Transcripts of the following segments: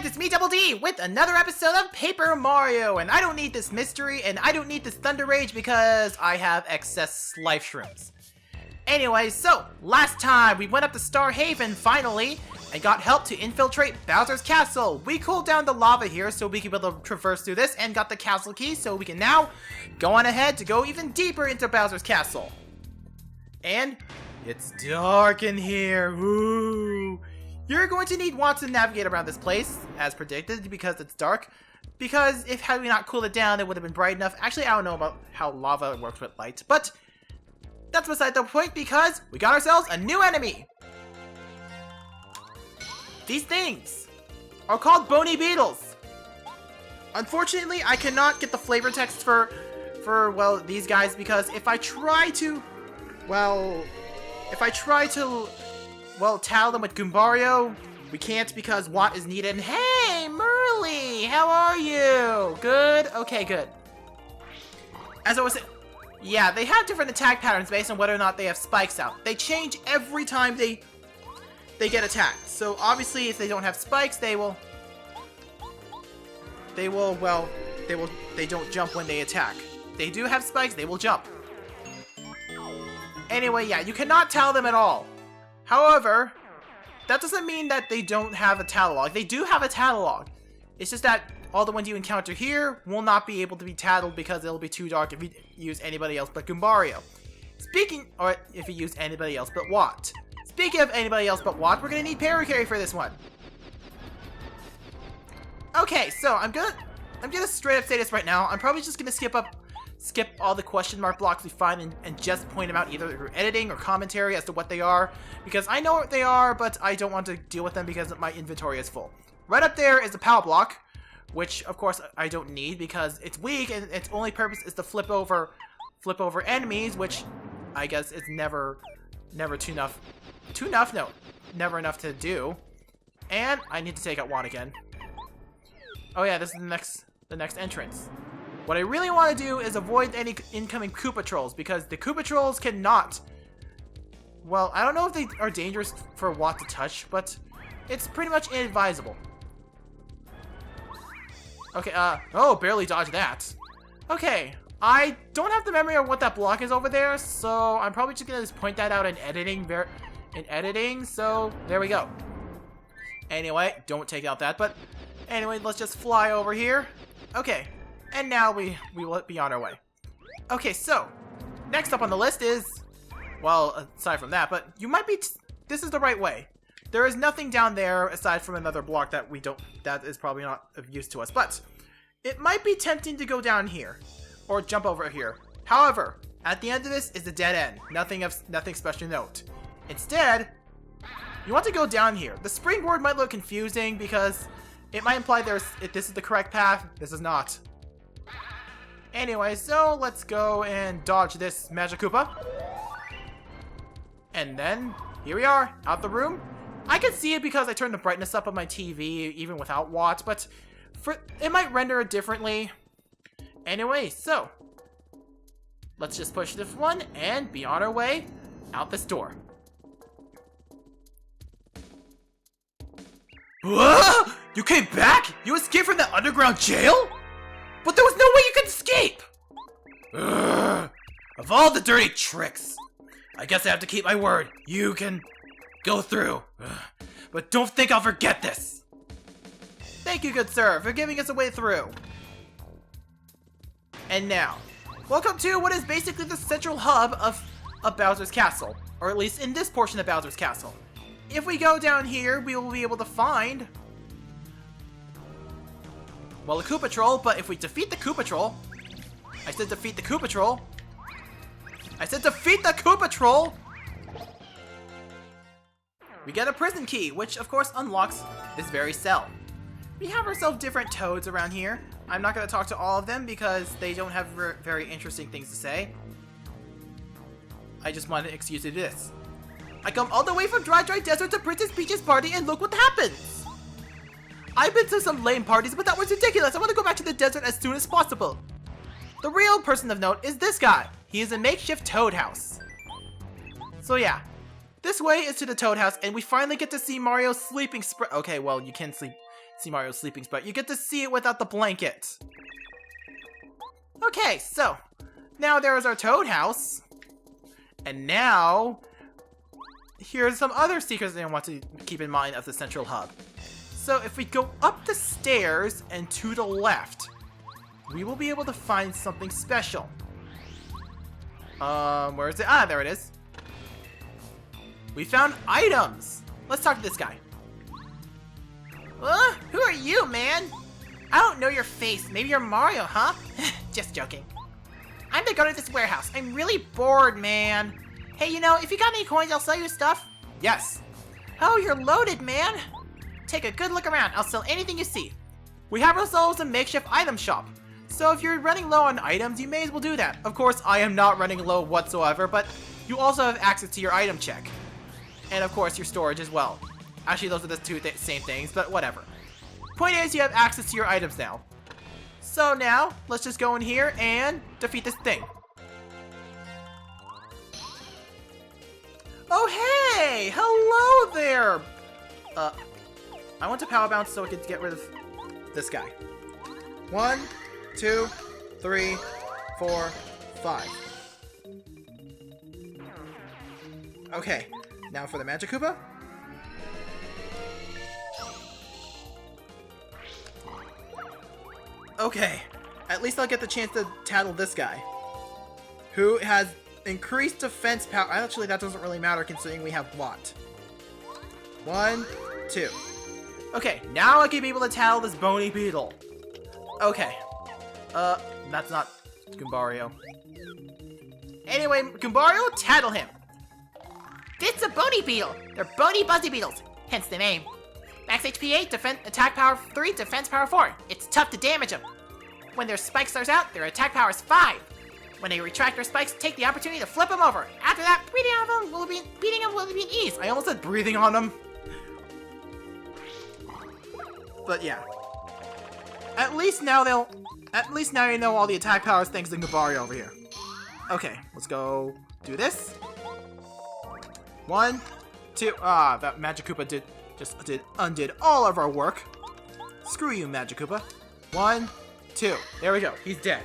friends, it's me, Double D, with another episode of Paper Mario, and I don't need this mystery, and I don't need this Thunder Rage because I have excess life shrooms. Anyway, so, last time we went up to Star Haven, finally, and got help to infiltrate Bowser's castle. We cooled down the lava here so we can be able to traverse through this, and got the castle key so we can now go on ahead to go even deeper into Bowser's castle. And it's dark in here, ooh. You're going to need Watts to navigate around this place, as predicted, because it's dark. Because if had we not cooled it down, it would have been bright enough. Actually, I don't know about how lava works with light, but that's beside the point because we got ourselves a new enemy. These things are called bony beetles. Unfortunately, I cannot get the flavor text for well, these guys because if I try to tattle them with Goombario, we can't because Watt is needed. Hey, Merly! How are you? Good? Okay, good. As I was saying, yeah, they have different attack patterns based on whether or not they have spikes out. They change every time they get attacked. So obviously, if they don't have spikes, they don't jump when they attack. They do have spikes, they will jump. Anyway, yeah, you cannot tell them at all. However, that doesn't mean that they don't have a catalog. They do have a catalog. It's just that all the ones you encounter here will not be able to be tattled because it'll be too dark if you use anybody else but Goombario. Or if you use anybody else but Watt. Speaking of anybody else but Watt, we're gonna need Parakarry for this one. Okay, so I'm gonna straight up say this right now. I'm probably just gonna skip all the question mark blocks we find and just point them out either through editing or commentary as to what they are, because I know what they are, but I don't want to deal with them because my inventory is full. Right up there is the power block, which of course I don't need because it's weak and its only purpose is to flip over enemies, which I guess is never enough to do. And I need to take out Juan again. Oh yeah, this is the next entrance. What I really want to do is avoid any incoming Koopa Trolls, because the Koopa Trolls cannot... Well, I don't know if they are dangerous for Watt to touch, but it's pretty much inadvisable. Okay, oh, barely dodged that. Okay, I don't have the memory of what that block is over there, so I'm probably just gonna just point that out in editing, so there we go. Anyway, don't take out that, but anyway, let's just fly over here. Okay. And now we will be on our way. Okay, so next up on the list is, well, aside from that, but you might be, this is the right way. There is nothing down there aside from another block that that is probably not of use to us, but it might be tempting to go down here or jump over here. However, at the end of this is a dead end. Nothing special to note. Instead, you want to go down here. The springboard might look confusing because it might imply this is the correct path. This is not. Anyway, so let's go and dodge this Magic Koopa. And then, here we are, out the room. I can see it because I turned the brightness up on my TV, even without Watt, but it might render it differently. Anyway, so, let's just push this one and be on our way out this door. Whoa! You came back? You escaped from that underground jail? But there was no way you could escape! Ugh. Of all the dirty tricks, I guess I have to keep my word. You can go through. Ugh. But don't think I'll forget this. Thank you, good sir, for giving us a way through. And now, welcome to what is basically the central hub of Bowser's Castle. Or at least in this portion of Bowser's Castle. If we go down here, we will be able to find... well, a Koopa Troll, but if we defeat the Koopa Troll... I said defeat the Koopa Troll! I said defeat the Koopa Troll! We get a prison key, which of course unlocks this very cell. We have ourselves different toads around here. I'm not going to talk to all of them because they don't have very interesting things to say. I just want an excuse to do this. I come all the way from Dry Desert to Princess Peach's party and look what happens! I've been to some lame parties, but that was ridiculous. I want to go back to the desert as soon as possible. The real person of note is this guy. He is a makeshift toad house. So yeah, this way is to the toad house, and we finally get to see Mario's sleeping okay, well, you can sleep see Mario's sleeping spot. You get to see it without the blanket. Okay, so now there is our Toad house. And now here's some other secrets that I want to keep in mind of the central hub. So if we go up the stairs and to the left, we will be able to find something special. Where is it? Ah, there it is. We found items. Let's talk to this guy. Who are you, man? I don't know your face. Maybe you're Mario, huh? Just joking. I'm the guard of this warehouse. I'm really bored, man. Hey, you know, if you got any coins, I'll sell you stuff. Yes. Oh, you're loaded, man. Take a good look around. I'll sell anything you see. We have ourselves a makeshift item shop. So if you're running low on items, you may as well do that. Of course, I am not running low whatsoever, but you also have access to your item check. And of course, your storage as well. Actually, those are the two same things, but whatever. Point is, you have access to your items now. So now, let's just go in here and defeat this thing. Oh, hey! Hello there! I want to power bounce so I can get rid of this guy. 1, 2, 3, 4, 5. Okay, now for the Magic Koopa. Okay, at least I'll get the chance to tattle this guy, who has increased defense power. Actually, that doesn't really matter considering we have what? 1, 2. Okay, now I can be able to tattle this bony beetle. Okay. That's not Goombario. Anyway, Goombario, tattle him. It's a bony beetle. They're bony buzzy beetles, hence the name. Max HP 8, attack power 3, defense power 4. It's tough to damage them. When their spike stars out, their attack power is 5. When they retract their spikes, take the opportunity to flip them over. After that, beating them will be an ease. I almost said breathing on them. But yeah. At least now you know all the attack powers thanks to Goombario over here. Okay, let's go do this. 1, 2. Ah, that Magic Koopa undid all of our work. Screw you, Magic Koopa. 1, 2. There we go. He's dead.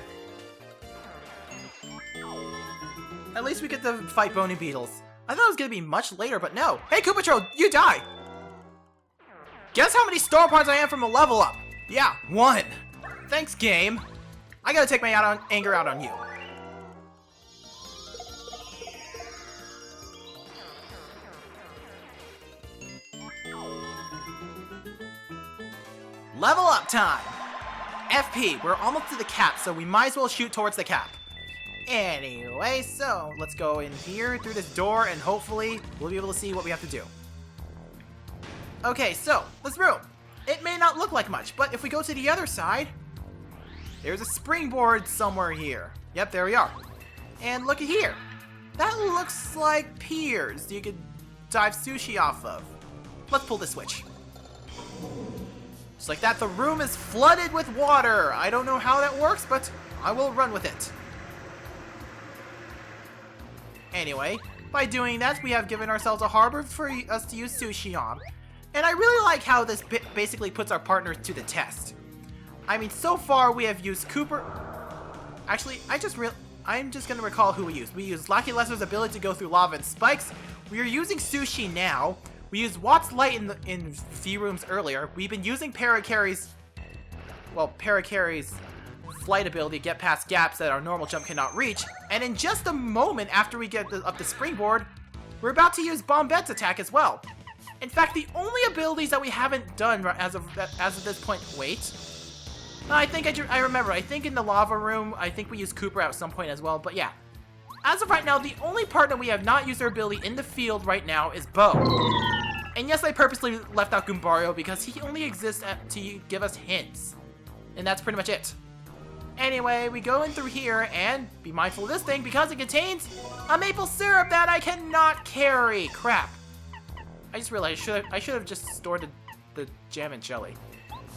At least we get to fight bony beetles. I thought it was gonna be much later, but no. Hey, Koopa Troll, you die! Guess how many star points I am from a level up? Yeah, 1. Thanks, game. I gotta take my anger out on you. Level up time! FP, we're almost to the cap, so we might as well shoot towards the cap. Anyway, so let's go in here through this door and hopefully we'll be able to see what we have to do. Okay, so this room. It may not look like much, but if we go to the other side, there's a springboard somewhere here. Yep, there we are. And look at here. That looks like piers you could dive sushi off of. Let's pull this switch. Just like that, the room is flooded with water. I don't know how that works, but I will run with it. Anyway, by doing that, we have given ourselves a harbor for us to use sushi on. And I really like how this basically puts our partners to the test. I mean, so far we have used Cooper. Actually, I'm just gonna recall who we used. We used Lucky Lester's ability to go through lava and spikes. We are using Sushi now. We used Watt's light in few rooms earlier. We've been using Parakarry's flight ability to get past gaps that our normal jump cannot reach. And in just a moment after we get up the springboard, we're about to use Bombette's attack as well. In fact, the only abilities that we haven't done as of this point. Wait, I remember. I think in the lava room, I think we used Cooper at some point as well. But yeah, as of right now, the only partner we have not used their ability in the field right now is Bo. And yes, I purposely left out Goombario because he only exists to give us hints, and that's pretty much it. Anyway, we go in through here and be mindful of this thing because it contains a maple syrup that I cannot carry. Crap. I just realized I should have just stored the jam and jelly.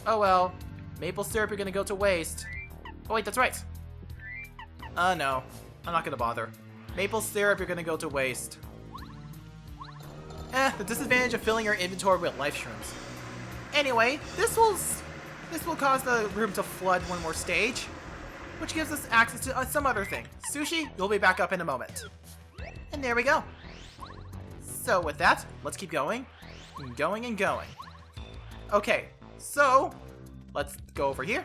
Oh well. Maple syrup, you're gonna go to waste. Oh wait, that's right. No. I'm not gonna bother. Maple syrup, you're gonna go to waste. The disadvantage of filling your inventory with life shrooms. Anyway, this will cause the room to flood one more stage, which gives us access to some other thing. Sushi, you'll be back up in a moment. And there we go. So with that, let's keep going, and going, and going. Okay, so let's go over here.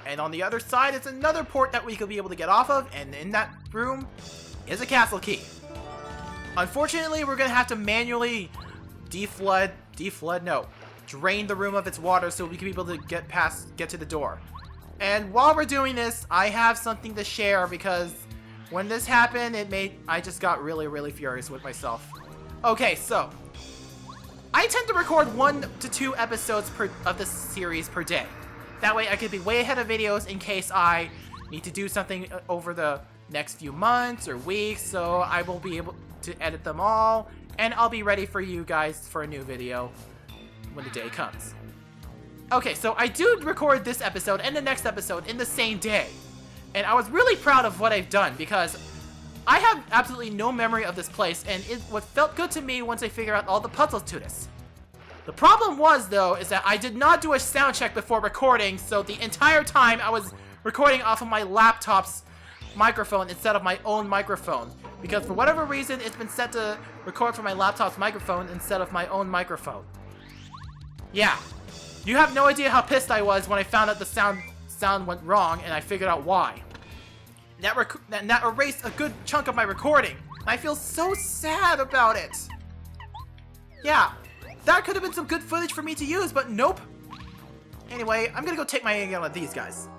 And on the other side is another port that we could be able to get off of, and in that room is a castle key. Unfortunately, we're gonna have to manually drain the room of its water so we can be able to get to the door. And while we're doing this, I have something to share because when this happened, I just got really, really furious with myself. Okay, so I tend to record 1 to 2 episodes of this series per day. That way I could be way ahead of videos in case I need to do something over the next few months or weeks, so I will be able to edit them all, and I'll be ready for you guys for a new video when the day comes. Okay, so I do record this episode and the next episode in the same day, and I was really proud of what I've done because I have absolutely no memory of this place, and what felt good to me once I figured out all the puzzles to this. The problem was, though, is that I did not do a sound check before recording, so the entire time I was recording off of my laptop's microphone instead of my own microphone. Because for whatever reason, it's been set to record from my laptop's microphone instead of my own microphone. Yeah. You have no idea how pissed I was when I found out the sound went wrong and I figured out why. That erased a good chunk of my recording. I feel so sad about it. Yeah. That could have been some good footage for me to use, but nope. Anyway, I'm gonna go take my angle at these guys.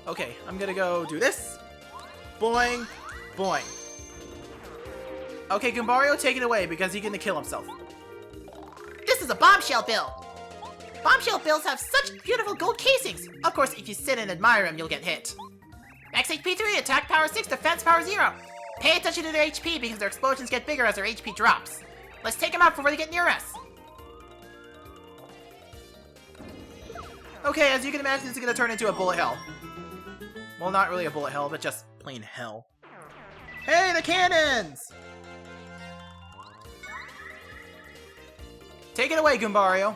Okay, I'm gonna go do this. Boing, boing. Okay, Goombario, take it away because he's gonna kill himself. This is a bombshell bill. Bombshell bills have such beautiful gold casings. Of course, if you sit and admire them, you'll get hit. Max HP 3, attack power 6, defense power 0. Pay attention to their HP because their explosions get bigger as their HP drops. Let's take them out before they get near us. Okay, as you can imagine, this is gonna turn into a bullet hell. Well, not really a bullet hell, but just plain hell. Hey, the cannons! Take it away, Goombario.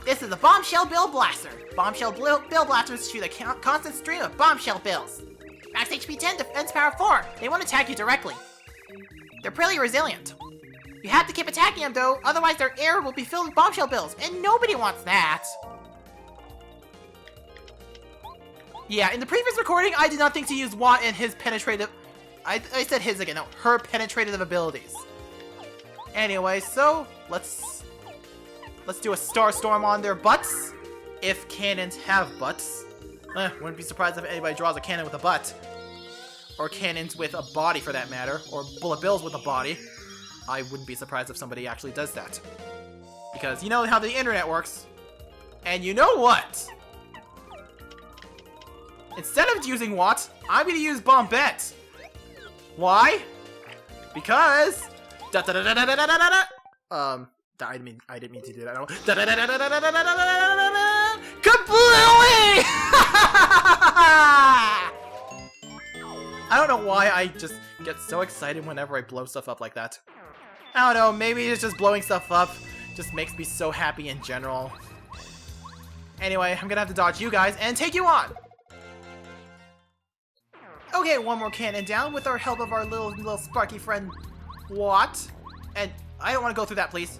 This is a bombshell bill blaster. Bombshell bill blasters shoot a constant stream of bombshell bills. Max HP 10, defense power 4. They won't attack you directly. They're pretty resilient. You have to keep attacking them though, otherwise their air will be filled with bombshell bills, and nobody wants that. Yeah, in the previous recording, I did not think to use Watt and his penetrative... I said his again, no, her penetrative abilities. Anyway, so, let's do a Star Storm on their butts. If cannons have butts. Wouldn't be surprised if anybody draws a cannon with a butt. Or cannons with a body, for that matter. Or bullet bills with a body. I wouldn't be surprised if somebody actually does that. Because you know how the internet works. And you know what? Instead of using Watt, I'm gonna use Bombette. Why? Because... I didn't mean to do that. Kablooey! I don't know why I just get so excited whenever I blow stuff up like that. I don't know, maybe it's just blowing stuff up just makes me so happy in general. Anyway, I'm gonna have to dodge you guys and take you on! Okay, one more cannon down with our help of our little Sparky friend, Watt. And I don't want to go through that, please.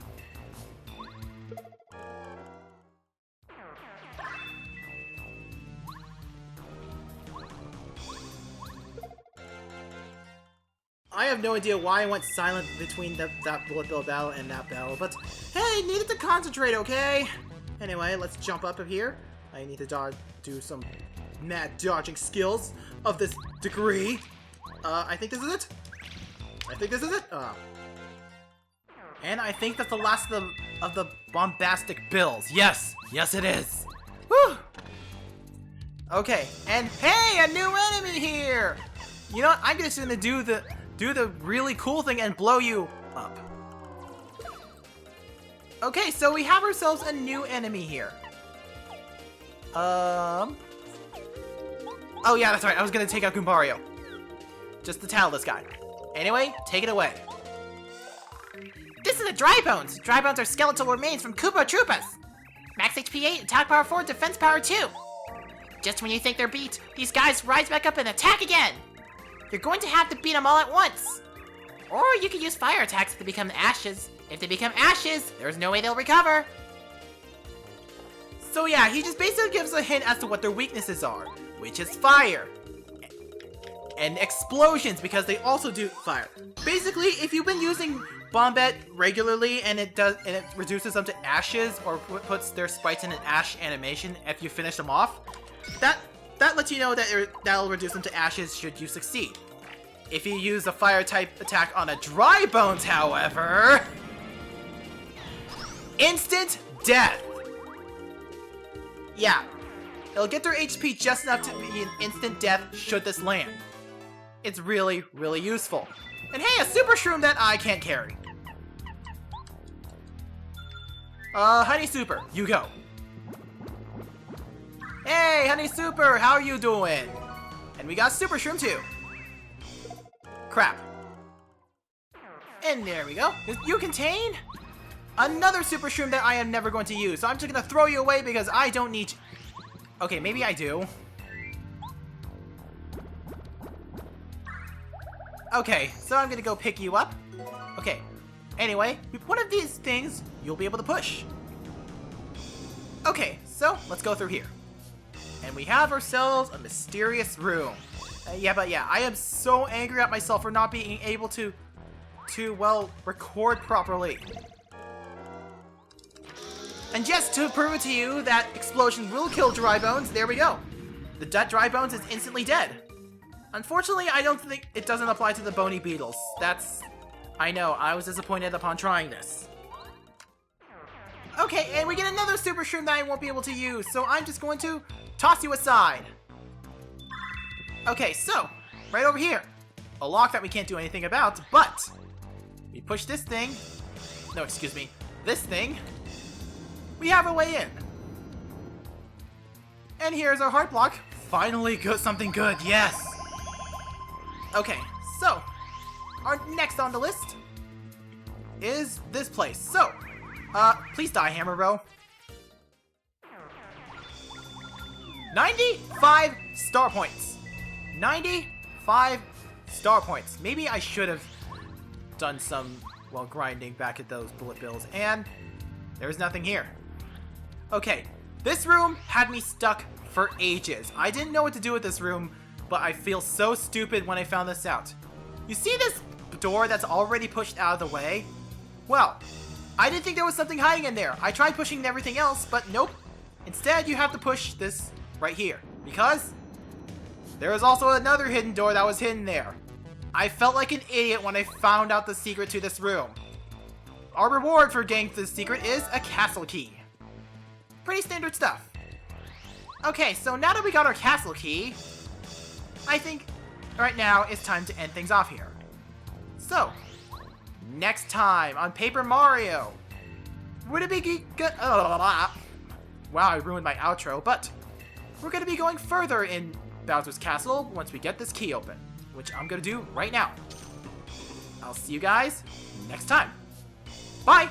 I have no idea why I went silent between that bullet bill battle and that battle, but hey, needed to concentrate, okay? Anyway, let's jump up here. I need to do some mad dodging skills of this degree. I think this is it. And I think that's the last of the bombastic bills. Yes, it is. Whew. Okay, and hey, a new enemy here. You know what? I'm just gonna do the really cool thing and blow you up. Okay, so we have ourselves a new enemy here. Oh yeah, that's right. I was gonna take out Goombario. Just to tattle this guy. Anyway, take it away. This are the Dry Bones. Dry Bones are skeletal remains from Koopa Troopas. Max HP 8, attack power 4, defense power 2. Just when you think they're beat, these guys rise back up and attack again. You're going to have to beat them all at once. Or you could use fire attacks if they become ashes. If they become ashes, there's no way they'll recover. So yeah, he just basically gives a hint as to what their weaknesses are, which is fire. And explosions, because they also do fire. Basically, if you've been using Bombette regularly and it reduces them to ashes or puts their sprites in an ash animation if you finish them off, that lets you know that that'll reduce them to ashes should you succeed. If you use a fire type attack on a Dry Bones, however, instant death. Yeah, it'll get their HP just enough to be an instant death should this land. It's really, really useful. And hey, a super shroom that I can't carry. Honey Super, you go. Hey, Honey Super, how are you doing? And we got Super Shroom too. Crap. And there we go. You contain another Super Shroom that I am never going to use. So I'm just gonna throw you away because I don't need you. Okay, maybe I do. Okay, so I'm gonna go pick you up. Okay, anyway, with one of these things, you'll be able to push. Okay, so let's go through here. And we have ourselves a mysterious room. Yeah, I am so angry at myself for not being able to well, record properly. And just to prove it to you that explosion will kill Dry Bones, there we go. The Dry Bones is instantly dead. Unfortunately, I don't think it doesn't apply to the bony beetles. I know, I was disappointed upon trying this. Okay, and we get another Super Shroom that I won't be able to use, so I'm just going to toss you aside. Okay, so, right over here. A lock that we can't do anything about, but we push this thing. No, excuse me. This thing. We have a way in. And here's our heart block. Finally, something good, yes! Okay, so, our next on the list is this place. So, please die, Hammer Bro. 95 star points. 95 star points. Maybe I should have done some, well, grinding back at those bullet bills. And there's nothing here. Okay, this room had me stuck for ages. I didn't know what to do with this room, but I feel so stupid when I found this out. You see this door that's already pushed out of the way? Well, I didn't think there was something hiding in there. I tried pushing everything else, but nope. Instead, you have to push this right here, because there is also another hidden door that was hidden there. I felt like an idiot when I found out the secret to this room. Our reward for getting this secret is a castle key. Pretty standard stuff. Okay, so now that we got our castle key, I think right now it's time to end things off here. So, next time on Paper Mario, would it be good? Wow, I ruined my outro, but we're going to be going further in Bowser's Castle once we get this key open, which I'm going to do right now. I'll see you guys next time. Bye!